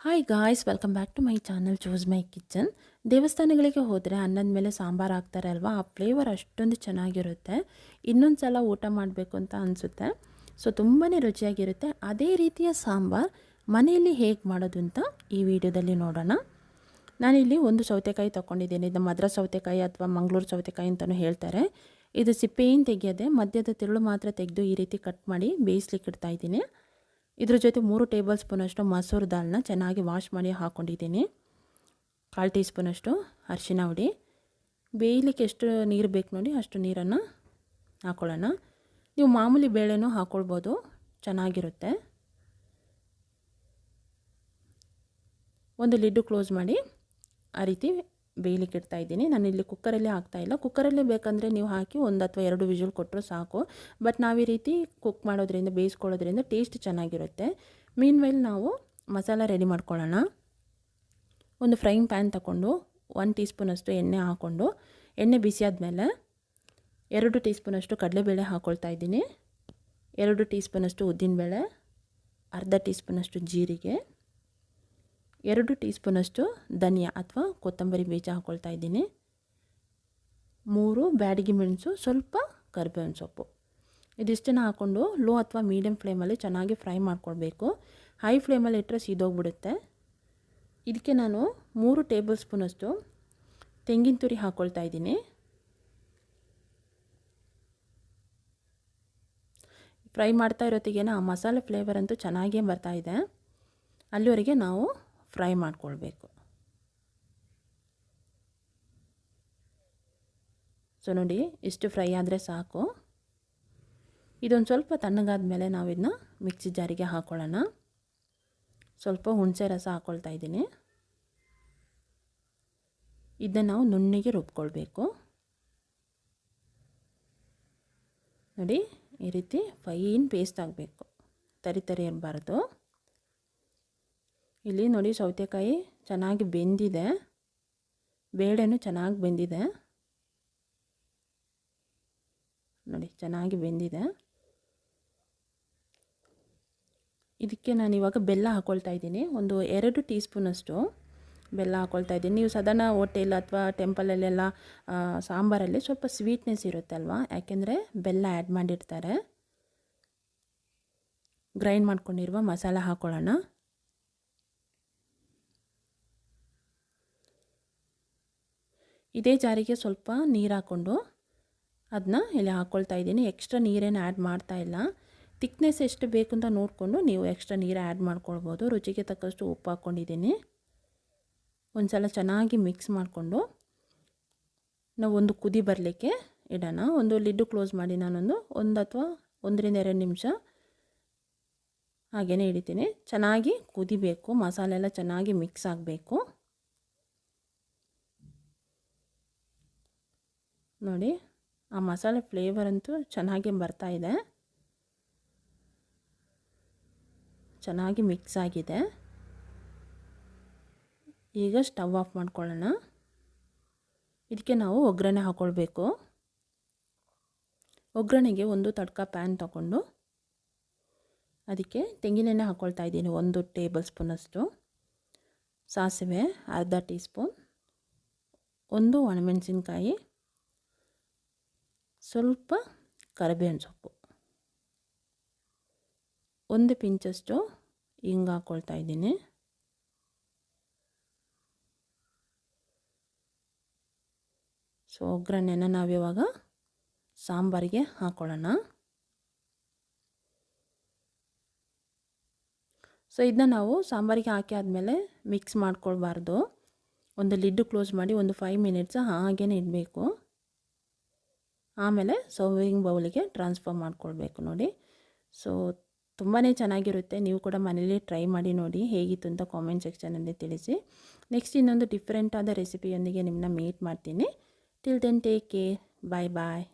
Hi guys, welcome back to my channel Choose My Kitchen. ದೇವಸ್ಥಾನಗಳಿಗೆ ಹೋದರೆ ಅನ್ನದ ಮೇಲೆ ಸಾಂಬಾರು ಹಾಕ್ತಾರೆ ಅಲ್ವಾ, ಆ ಫ್ಲೇವರ್ ಅಷ್ಟೊಂದು ಚೆನ್ನಾಗಿರುತ್ತೆ. ಇನ್ನೊಂದು ಸಲ ಊಟ ಮಾಡಬೇಕು ಅಂತ ಅನಿಸುತ್ತೆ. ಸೊ ತುಂಬಾ ರುಚಿಯಾಗಿರುತ್ತೆ. ಅದೇ ರೀತಿಯ ಸಾಂಬಾರು ಮನೆಯಲ್ಲಿ ಹೇಗೆ ಮಾಡೋದು ಅಂತ ಈ ವಿಡಿಯೋದಲ್ಲಿ ನೋಡೋಣ. ನಾನಿಲ್ಲಿ ಒಂದು ಸೌತೆಕಾಯಿ ತೊಗೊಂಡಿದ್ದೀನಿ. ಇದು ಮದ್ರಾಸ್ ಸೌತೆಕಾಯಿ ಅಥವಾ ಮಂಗಳೂರು ಸೌತೆಕಾಯಿ ಅಂತಲೂ ಹೇಳ್ತಾರೆ. ಇದು ಸಿಪ್ಪೆಯನ್ನು ತೆಗೆಯದೆ ಮಧ್ಯದ ತಿರುಳು ಮಾತ್ರ ತೆಗೆದು ಈ ರೀತಿ ಕಟ್ ಮಾಡಿ ಬೇಯಿಸ್ಲಿಕ್ಕೆ ಇಡ್ತಾಯಿದ್ದೀನಿ. ಇದ್ರ ಜೊತೆ 3 ಟೇಬಲ್ ಸ್ಪೂನಷ್ಟು ಮಸೂರು ದಾಳನ್ನ ಚೆನ್ನಾಗಿ ವಾಶ್ ಮಾಡಿ ಹಾಕ್ಕೊಂಡಿದ್ದೀನಿ. 1/4 ಟೀ ಸ್ಪೂನಷ್ಟು ಅರಿಶಿನ ಹುಡಿ. ಬೇಯಲಿಕ್ಕೆ ಎಷ್ಟು ನೀರು ಬೇಕು ನೋಡಿ ಅಷ್ಟು ನೀರನ್ನು ಹಾಕ್ಕೊಳ್ಳೋಣ. ನೀವು ಮಾಮೂಲಿ ಬೇಳೆನೂ ಹಾಕ್ಕೊಳ್ಬೋದು, ಚೆನ್ನಾಗಿರುತ್ತೆ. ಒಂದು ಲಿಡ್ಡು ಕ್ಲೋಸ್ ಮಾಡಿ ಆ ರೀತಿ ಬೇಯಲಿಕ್ಕೆ ಇಡ್ತಾಯಿದ್ದೀನಿ. ನಾನು ಇಲ್ಲಿ ಕುಕ್ಕರಲ್ಲಿ ಹಾಕ್ತಾಯಿಲ್ಲ. ಕುಕ್ಕರಲ್ಲಿ ಬೇಕಂದರೆ ನೀವು ಹಾಕಿ 1 ಅಥವಾ 2 ವಿಷಲ್ ಕೊಟ್ಟರು ಸಾಕು. ಬಟ್ ನಾವು ಈ ರೀತಿ ಕುಕ್ ಮಾಡೋದ್ರಿಂದ, ಬೇಯಿಸ್ಕೊಳ್ಳೋದ್ರಿಂದ ಟೇಸ್ಟ್ ಚೆನ್ನಾಗಿರುತ್ತೆ. ಮೀನ್ವೈಲ್ ನಾವು ಮಸಾಲ ರೆಡಿ ಮಾಡ್ಕೊಳ್ಳೋಣ. ಒಂದು ಫ್ರೈಯಿಂಗ್ ಪ್ಯಾನ್ ತಗೊಂಡು 1 ಟೀ ಸ್ಪೂನಷ್ಟು ಎಣ್ಣೆ ಹಾಕ್ಕೊಂಡು, ಎಣ್ಣೆ ಬಿಸಿ ಆದಮೇಲೆ 2 ಟೀ ಸ್ಪೂನಷ್ಟು ಕಡಲೆಬೇಳೆ ಹಾಕ್ಕೊಳ್ತಾ ಇದ್ದೀನಿ. 2 ಟೀ ಸ್ಪೂನಷ್ಟು ಉದ್ದಿನಬೇಳೆ, ಅರ್ಧ ಟೀ ಸ್ಪೂನಷ್ಟು ಜೀರಿಗೆ, 2 ಟೀ ಸ್ಪೂನಷ್ಟು ಧನಿಯಾ ಅಥವಾ ಕೊತ್ತಂಬರಿ ಬೀಜ ಹಾಕ್ಕೊಳ್ತಾ ಇದ್ದೀನಿ. 3 ಬ್ಯಾಡಗಿ ಮೆಣಸು, ಸ್ವಲ್ಪ ಕರಿಬೇವಿನ ಸೊಪ್ಪು. ಇದಿಷ್ಟನ್ನು ಹಾಕ್ಕೊಂಡು ಲೋ ಅಥವಾ ಮೀಡಿಯಮ್ ಫ್ಲೇಮಲ್ಲಿ ಚೆನ್ನಾಗಿ ಫ್ರೈ ಮಾಡ್ಕೊಳ್ಬೇಕು. ಹೈ ಫ್ಲೇಮಲ್ಲಿ ಇಟ್ಟರೆ ಸೀದೋಗ್ಬಿಡುತ್ತೆ. ಇದಕ್ಕೆ ನಾನು 3 ಟೇಬಲ್ ಸ್ಪೂನಷ್ಟು ತೆಂಗಿನ ತುರಿ ಹಾಕ್ಕೊಳ್ತಾ ಇದ್ದೀನಿ. ಫ್ರೈ ಮಾಡ್ತಾ ಇರೋತ್ತಿಗೇನೆ ಆ ಮಸಾಲೆ ಫ್ಲೇವರ್ ಅಂತೂ ಚೆನ್ನಾಗೇ ಬರ್ತಾಯಿದೆ. ಅಲ್ಲಿವರೆಗೆ ನಾವು ಫ್ರೈ ಮಾಡ್ಕೊಳ್ಬೇಕು. ಸೊ ನೋಡಿ, ಇಷ್ಟು ಫ್ರೈ ಆದರೆ ಸಾಕು. ಇದೊಂದು ಸ್ವಲ್ಪ ತಣ್ಣಗಾದ ಮೇಲೆ ನಾವು ಇದನ್ನ ಮಿಕ್ಸಿ ಜಾರಿಗೆ ಹಾಕ್ಕೊಳ್ಳೋಣ. ಸ್ವಲ್ಪ ಹುಣಸೆ ರಸ ಹಾಕ್ಕೊಳ್ತಾ ಇದ್ದೀನಿ. ಇದನ್ನ ನಾವು ನುಣ್ಣಗೆ ರುಬ್ಕೊಳ್ಬೇಕು. ನೋಡಿ, ಈ ರೀತಿ ಫೈನ್ ಪೇಸ್ಟ್ ಆಗಬೇಕು, ತರಿ ತರಿ ಇರಬಾರ್ದು. ಇಲ್ಲಿ ನೋಡಿ, ಸೌತೆಕಾಯಿ ಚೆನ್ನಾಗಿ ಬೆಂದಿದೆ, ಬೇಳೆನೂ ಚೆನ್ನಾಗಿ ಬೆಂದಿದೆ. ನೋಡಿ, ಚೆನ್ನಾಗಿ ಬೆಂದಿದೆ. ಇದಕ್ಕೆ ನಾನು ಇವಾಗ ಬೆಲ್ಲ ಹಾಕ್ಕೊಳ್ತಾ ಇದ್ದೀನಿ. ಒಂದು 2 ಟೀ ಸ್ಪೂನಷ್ಟು ಬೆಲ್ಲ ಹಾಕ್ಕೊಳ್ತಾ ಇದ್ದೀನಿ. ನೀವು ಸಾಧಾರಣ ಹೋಟೆಲ್ ಅಥವಾ ಟೆಂಪಲಲ್ಲೆಲ್ಲ ಸಾಂಬಾರಲ್ಲಿ ಸ್ವಲ್ಪ ಸ್ವೀಟ್ನೆಸ್ ಇರುತ್ತೆ ಅಲ್ವಾ, ಯಾಕೆಂದರೆ ಬೆಲ್ಲ ಆ್ಯಡ್ ಮಾಡಿರ್ತಾರೆ. ಗ್ರೈಂಡ್ ಮಾಡ್ಕೊಂಡಿರುವ ಮಸಾಲ ಹಾಕ್ಕೊಳ್ಳೋಣ. ಇದೇ ಜಾರಿಗೆ ಸ್ವಲ್ಪ ನೀರು ಹಾಕ್ಕೊಂಡು ಅದನ್ನ ಇಲ್ಲಿ ಹಾಕ್ಕೊಳ್ತಾ ಇದ್ದೀನಿ. ಎಕ್ಸ್ಟ್ರಾ ನೀರೇನು ಆ್ಯಡ್ ಮಾಡ್ತಾ ಇಲ್ಲ. ತಿಕ್ನೆಸ್ ಎಷ್ಟು ಬೇಕು ಅಂತ ನೋಡಿಕೊಂಡು ನೀವು ಎಕ್ಸ್ಟ್ರಾ ನೀರು ಆ್ಯಡ್ ಮಾಡ್ಕೊಳ್ಬೋದು. ರುಚಿಗೆ ತಕ್ಕಷ್ಟು ಉಪ್ಪು ಹಾಕ್ಕೊಂಡಿದ್ದೀನಿ. ಒಂದು ಸಲ ಚೆನ್ನಾಗಿ ಮಿಕ್ಸ್ ಮಾಡಿಕೊಂಡು ನಾವು ಒಂದು ಕುದಿ ಬರಲಿಕ್ಕೆ ಇಡೋಣ. ಒಂದು ಲಿಡ್ಡು ಕ್ಲೋಸ್ ಮಾಡಿ ನಾನೊಂದು 1 ಅಥವಾ 1ರಿಂದ 2 ನಿಮಿಷ ಹಾಗೇ ಹಿಡಿತೀನಿ. ಚೆನ್ನಾಗಿ ಕುದಿಬೇಕು, ಮಸಾಲೆ ಎಲ್ಲ ಚೆನ್ನಾಗಿ ಮಿಕ್ಸ್ ಆಗಬೇಕು. ನೋಡಿ, ಆ ಮಸಾಲೆ ಫ್ಲೇವರ್ ಅಂತೂ ಚೆನ್ನಾಗಿ ಬರ್ತಾ ಇದೆ. ಚೆನ್ನಾಗಿ ಮಿಕ್ಸ್ ಆಗಿದೆ. ಈಗ ಸ್ಟವ್ ಆಫ್ ಮಾಡ್ಕೊಳ್ಳೋಣ. ಇದಕ್ಕೆ ನಾವು ಒಗ್ಗರಣೆ ಹಾಕ್ಕೊಳ್ಬೇಕು. ಒಗ್ಗರಣೆಗೆ ಒಂದು ತಡ್ಕ ಪ್ಯಾನ್ ತಗೊಂಡು ಅದಕ್ಕೆ ತೆಂಗಿನೆಣ್ಣೆ ಹಾಕ್ಕೊಳ್ತಾ ಇದ್ದೀನಿ. 1 ಟೇಬಲ್ ಸ್ಪೂನಷ್ಟು ಸಾಸಿವೆ, ಅರ್ಧ ಟೀ ಸ್ಪೂನ್, 1 ಒಣಮೆಣಸಿನ್ಕಾಯಿ, ಸ್ವಲ್ಪ ಕರಿಬೇವಿನ ಸೊಪ್ಪು, 1 ಪಿಂಚಷ್ಟು ಹಿಂಗೆ ಹಾಕ್ಕೊಳ್ತಾ ಇದ್ದೀನಿ. ಸೊ ಒಗ್ಗರಣೆನ ನಾವಿವಾಗ ಸಾಂಬಾರಿಗೆ ಹಾಕ್ಕೊಳ್ಳೋಣ. ಸೊ ಇದನ್ನ ನಾವು ಸಾಂಬಾರಿಗೆ ಹಾಕಿ ಆದಮೇಲೆ ಮಿಕ್ಸ್ ಮಾಡ್ಕೊಳ್ಬಾರ್ದು. ಒಂದು ಲಿಡ್ಡು ಕ್ಲೋಸ್ ಮಾಡಿ ಒಂದು 5 ಮಿನಿಟ್ಸ್ ಹಾಗೇ ಇಡಬೇಕು. ಆಮೇಲೆ ಸರ್ವಿಂಗ್ ಬೌಲಿಗೆ ಟ್ರಾನ್ಸ್ಫರ್ ಮಾಡ್ಕೊಳ್ಬೇಕು. ನೋಡಿ, ಸೊ ತುಂಬಾ ಚೆನ್ನಾಗಿರುತ್ತೆ. ನೀವು ಕೂಡ ಮನೇಲಿ ಟ್ರೈ ಮಾಡಿ ನೋಡಿ, ಹೇಗಿತ್ತು ಅಂತ ಕಾಮೆಂಟ್ ಸೆಕ್ಷನಲ್ಲಿ ತಿಳಿಸಿ. ನೆಕ್ಸ್ಟ್ ಇನ್ನೊಂದು ಡಿಫ್ರೆಂಟ್ ಆದ ರೆಸಿಪಿಯೊಂದಿಗೆ ನಿಮ್ಮನ್ನ ಮೀಟ್ ಮಾಡ್ತೀನಿ. ಟಿಲ್ ದೆನ್ ಟೇಕ್ ಕೇರ್, ಬಾಯ್ ಬಾಯ್.